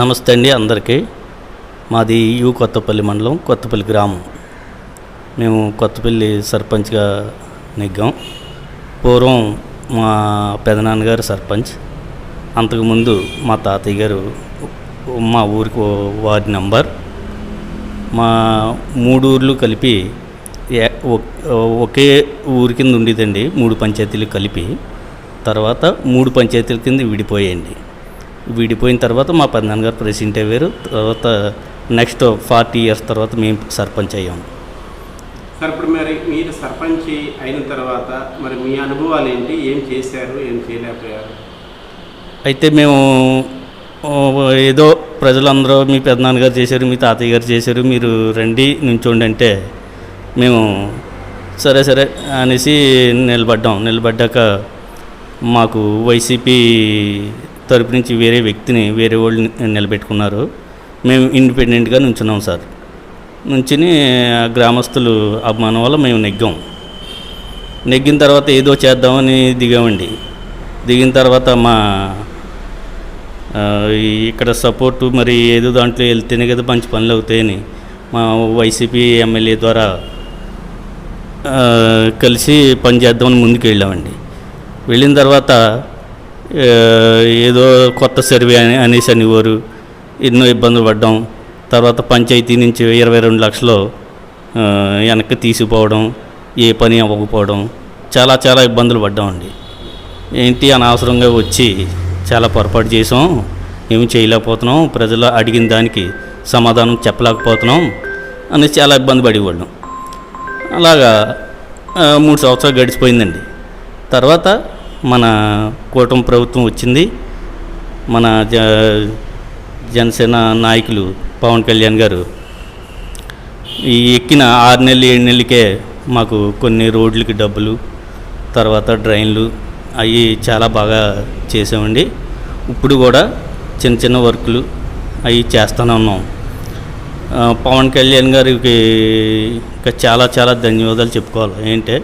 నమస్తే అండి అందరికీ. మాది కొత్తపల్లి మండలం, కొత్తపల్లి గ్రామం. మేము కొత్తపల్లి సర్పంచ్గా నెగ్గాం. పూర్వం మా పెదనాన్నగారు సర్పంచ్, అంతకుముందు మా తాతయ్య గారు మా ఊరికి వార్డు నెంబర్. మా 3 ఊర్లు కలిపి ఒకే ఊరి కింద ఉండేదండి, 3 పంచాయతీలు కలిపి. తర్వాత 3 పంచాయతీల కింద విడిపోయాయండి. విడిపోయిన తర్వాత మా పెదనాన్నగారు ప్రెసిడెంట్ అయ్యారు. తర్వాత నెక్స్ట్ 40 ఇయర్స్ తర్వాత మేము సర్పంచ్ అయ్యాము. సార్, ఇప్పుడు మరి మీరు సర్పంచ్ అయిన తర్వాత మరి మీ అనుభవాలు ఏంటి? ఏం చేశారు, ఏం చేయలేకపోయారు? అయితే మేము ఏదో ప్రజలందరూ మీ పెదనాన్నగారు చేశారు, మీ తాతయ్య గారు చేశారు, మీరు రండి నుంచోండి అంటే మేము సరే అనేసి నిలబడ్డాక మాకు వైసీపీ తరపు నుంచి వేరే వాళ్ళు నిలబెట్టుకున్నారు. మేము ఇండిపెండెంట్గా నుంచున్నాం సార్. నుంచుని గ్రామస్తులు అభిమానం వల్ల మేము నెగ్గిన తర్వాత ఏదో చేద్దామని దిగామండి. దిగిన తర్వాత మా ఇక్కడ సపోర్టు మరి ఏదో దాంట్లో వెళ్తేనే కదా మంచి పనులు అవుతాయని మా వైసీపీ ఎమ్మెల్యే ద్వారా కలిసి పని చేద్దామని ముందుకు వెళ్ళామండి. వెళ్ళిన తర్వాత ఏదో కొత్త సర్వే అనేసి అనేవారు, ఎన్నో ఇబ్బందులు పడ్డాం. తర్వాత పంచాయతీ నుంచి 22 లక్షలు వెనక్కి తీసుకుపోవడం, ఏ పని అవ్వకపోవడం, చాలా ఇబ్బందులు పడ్డామండి. ఏంటి అనవసరంగా వచ్చి చాలా పొరపాటు చేసాం, ఏమి చేయలేకపోతున్నాం, ప్రజలు అడిగిన దానికి సమాధానం చెప్పలేకపోతున్నాం అని చాలా ఇబ్బంది పడేవాళ్ళం. అలాగా 3 సంవత్సరాలు గడిచిపోయిందండి. తర్వాత మన కూటమి ప్రభుత్వం వచ్చింది. మన జనసేన నాయకులు పవన్ కళ్యాణ్ గారు ఈ ఎక్కిన 6 నెలలు 7 నెలలకే మాకు కొన్ని రోడ్లకి డబ్బులు, తర్వాత డ్రైన్లు అవి చాలా బాగా చేసామండి. ఇప్పుడు కూడా చిన్న వర్కులు అవి చేస్తూనే ఉన్నాం. పవన్ కళ్యాణ్ గారికి ఇంకా చాలా ధన్యవాదాలు చెప్పుకోవాలి. ఏంటంటే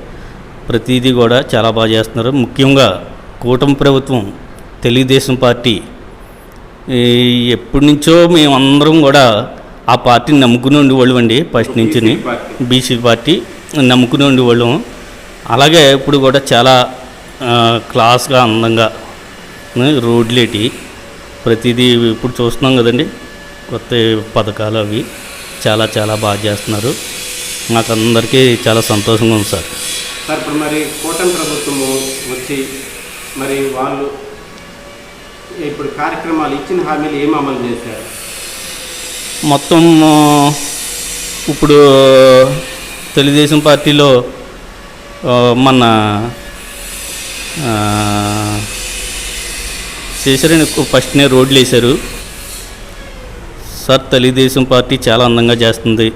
ప్రతిదీ కూడా చాలా బాగా చేస్తున్నారు. ముఖ్యంగా కూటమి ప్రభుత్వం, తెలుగుదేశం పార్టీ ఎప్పటి నుంచో మేమందరం కూడా ఆ పార్టీని నమ్ముకుని ఉండేవాళ్ళం అండి. ఫస్ట్ నుంచి బీసీ పార్టీ నమ్ముకుని ఉండేవాళ్ళం. అలాగే ఇప్పుడు కూడా చాలా క్లాస్గా అందంగా రోడ్లేటి ప్రతిదీ ఇప్పుడు చూస్తున్నాం కదండి. కొత్త పథకాలు అవి చాలా బాగా చేస్తున్నారు. మాకు అందరికీ చాలా సంతోషంగా ఉంది సార్. ఇప్పుడు మరి కూటమి ప్రభుత్వము వచ్చి మరి వాళ్ళు ఇప్పుడు కార్యక్రమాలు ఇచ్చిన హామీలు ఏం అమలు చేశారు? మొత్తం ఇప్పుడు తెలుగుదేశం పార్టీలో మన చేశారని ఫస్ట్నే రోడ్లు వేశారు సార్. తెలుగుదేశం పార్టీ చాలా అందంగా చేస్తుంది.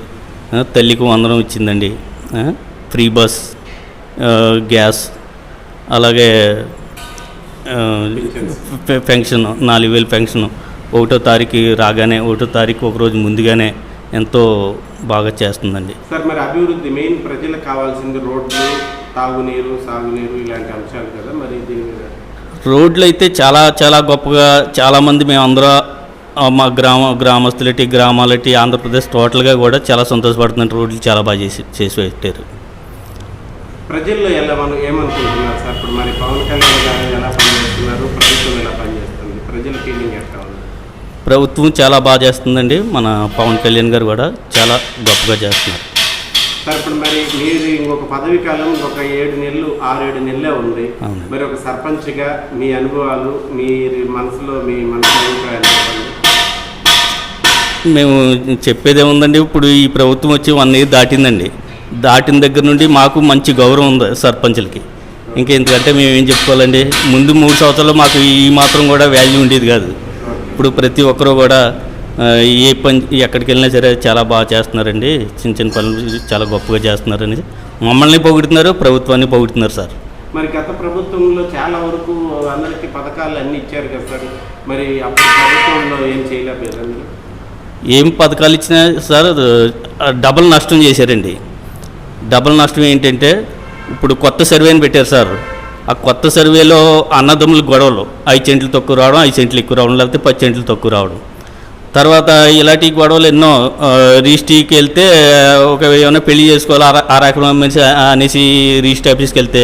తల్లికి వందనం ఇచ్చిందండి, ఫ్రీ బస్, గ్యాస్, అలాగే పెన్షన్ 4000 పెన్షన్ 1వ తారీఖు రాగానే 1వ తారీఖు ఒకరోజు ముందుగానే ఎంతో బాగా చేస్తుందండి సార్. మరి అభివృద్ధి మెయిన్ ప్రజలకు కావాల్సింది రోడ్లు, తాగునీరు, సాగునీరు ఇలాంటి అంశాలు కదా. మరి దీని మీద రోడ్లు అయితే చాలా గొప్పగా చాలామంది మేము అందరూ మా గ్రామస్తులటి గ్రామాలటి ఆంధ్రప్రదేశ్ టోటల్గా కూడా చాలా సంతోషపడుతున్నారు. రోడ్లు చాలా బాగా చేసి పెట్టారు. ప్రజల్లో ఏమనుకుంటున్నారు సార్? ఇప్పుడు మరి పవన్ కళ్యాణ్ గారు ఎలా పనిచేస్తున్నారు, ప్రభుత్వం ఎలా పనిచేస్తుంది, ప్రజల ఫీలింగ్ ఎట్లా ఉంది? ప్రభుత్వం చాలా బాగా చేస్తుందండి. మన పవన్ కళ్యాణ్ గారు కూడా చాలా గొప్పగా చేస్తున్నారు సార్. ఇప్పుడు మరి మీరు ఇంకొక పదవి కాలం ఒక 6-7 నెలలే ఉంది. మరి ఒక సర్పంచ్గా మీ అనుభవాలు, మీ మనసులో అభిప్రాయాలు చెప్పండి. మేము చెప్పేదేముందండి, ఇప్పుడు ఈ ప్రభుత్వం వచ్చి 1 ఇయర్ దాటిందండి. దాటిన దగ్గర నుండి మాకు మంచి గౌరవం ఉంది సర్పంచులకి. ఇంకెందుకంటే మేము ఏం చెప్పుకోవాలండి, ముందు 3 సంవత్సరాలు మాకు ఈ మాత్రం కూడా వాల్యూ ఉండేది కాదు. ఇప్పుడు ప్రతి ఒక్కరూ కూడా ఏ పని ఎక్కడికి వెళ్ళినా సరే చాలా బాగా చేస్తున్నారండి. చిన్న పనులు చాలా గొప్పగా చేస్తున్నారని మమ్మల్ని పొగుడుతున్నారు, ప్రభుత్వాన్ని పొగుడుతున్నారు సార్. మరి గత ప్రభుత్వంలో చాలా వరకు అందరికీ పథకాలు అన్నీ ఇచ్చారు కదా సార్. మరి అప్పుడు ప్రభుత్వంలో ఏం చేయలేకపోయారండి? ఏం పథకాలు ఇచ్చినా సార్ డబుల్ నష్టం చేశారండి. డబుల్ నష్టం ఏంటంటే ఇప్పుడు కొత్త సర్వేని పెట్టారు సార్. ఆ కొత్త సర్వేలో అన్నదమ్ముల గొడవలు 5 సెంట్లు తక్కువ రావడం, 5 సెంట్లు ఎక్కువ రావడం, లేకపోతే 10 సెంట్లు తక్కువ రావడం. తర్వాత ఇలాంటి గొడవలు ఎన్నో రిజిస్ట్రీకి వెళ్తే ఏమైనా పెళ్లి చేసుకోవాలి ఆరాకరం అనేసి రిజిస్ట్రీ ఆఫీస్కి వెళ్తే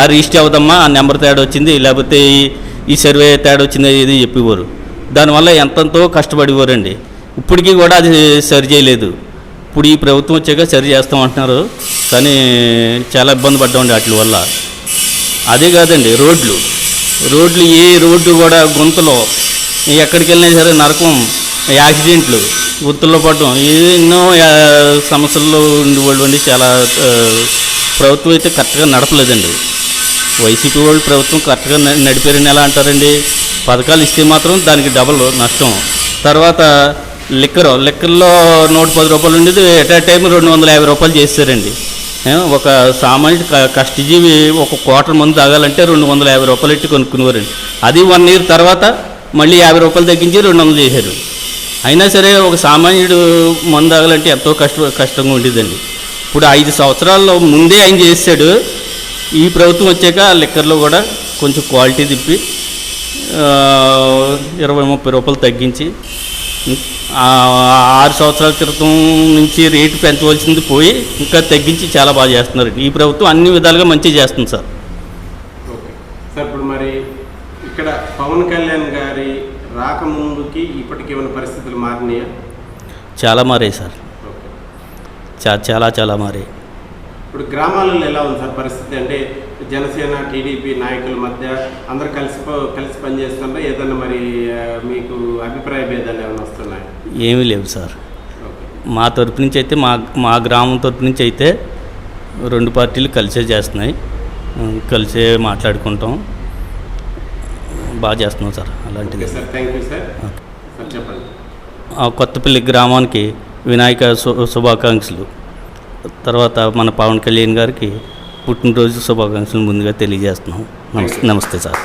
ఆ రిజిస్ట్రీ అవుదమ్మా ఆ నెంబర్ తేడా వచ్చింది, లేకపోతే ఈ సర్వే తేడా వచ్చింది ఇది చెప్పేవారు. దానివల్ల ఎంతంతో కష్టపడేవారండి. ఇప్పటికీ కూడా అది సరి చేయలేదు. ఇప్పుడు ఈ ప్రభుత్వం వచ్చాక సరి చేస్తామంటున్నారు, కానీ చాలా ఇబ్బంది పడ్డామండి వాటి వల్ల. అదే కాదండి, రోడ్లు ఏ రోడ్డు కూడా గుంతలో ఎక్కడికి వెళ్ళినా సరే నరకం, యాక్సిడెంట్లు, గుర్తుల్లో పడడం, ఎన్నో సమస్యల్లో ఉండేవాళ్ళు అండి. చాలా ప్రభుత్వం అయితే కరెక్ట్గా నడపలేదండి. వైసీపీ వాళ్ళు ప్రభుత్వం కరెక్ట్గా నడిపారని ఎలా అంటారండి? పథకాలు ఇస్తే మాత్రం దానికి డబల్ నష్టం. తర్వాత లిక్కర్లో 110 రూపాయలు ఉండేది ఎట్ ఆ టైం 250 రూపాయలు చేస్తారండి. ఒక సామాన్య కష్టజీవి ఒక క్వార్టర్ మంది తాగాలంటే 250 రూపాయలు ఎట్టి కొనుక్కునేవారండి. అది 1 ఇయర్ తర్వాత మళ్ళీ 50 రూపాయలు తగ్గించి 200 చేశారు. అయినా సరే ఒక సామాన్యుడు మందు తాగాలంటే ఎంతో కష్టంగా ఉండేదండి. ఇప్పుడు 5 సంవత్సరాల్లో ముందే ఆయన చేశాడు. ఈ ప్రభుత్వం వచ్చాక లిక్కర్లో కూడా కొంచెం క్వాలిటీ తిప్పి 20-30 రూపాయలు తగ్గించి 6 సంవత్సరాల క్రితం నుంచి రేటు పెంచవలసింది పోయి ఇంకా తగ్గించి చాలా బాగా చేస్తున్నారు. ఈ ప్రభుత్వం అన్ని విధాలుగా మంచిగా చేస్తుంది సార్. ఓకే సార్, ఇప్పుడు మరి ఇక్కడ పవన్ కళ్యాణ్ గారి రాకముందుకి ఇప్పటికి ఏమైనా పరిస్థితులు మారినాయా? చాలా మారాయి సార్. చాలా మారాయి. ఇప్పుడు గ్రామాలలో ఎలా ఉంది సార్ పరిస్థితి? అంటే జనసేన టీడీపీ నాయకుల మధ్య అందరూ కలిసి పనిచేస్తుంటే ఏదన్నా మరి మీకు అభిప్రాయ భేదాలు ఏమైనా వస్తున్నాయి? ఏమీ లేవు సార్. మా తరపు నుంచి అయితే మా గ్రామం తరపు నుంచి అయితే 2 పార్టీలు కలిసే చేస్తున్నాయి, కలిసే మాట్లాడుకుంటాం, బాగా చేస్తున్నాం సార్. అలాంటిది sir. Thank you sir. Sir చెప్పండి. కొత్తపల్లి గ్రామానికి వినాయక శుభాకాంక్షలు. తర్వాత మన పవన్ కళ్యాణ్ గారికి పుట్టినరోజు శుభాకాంక్షలు ముందుగా తెలియజేస్తున్నాం. నమస్తే సార్.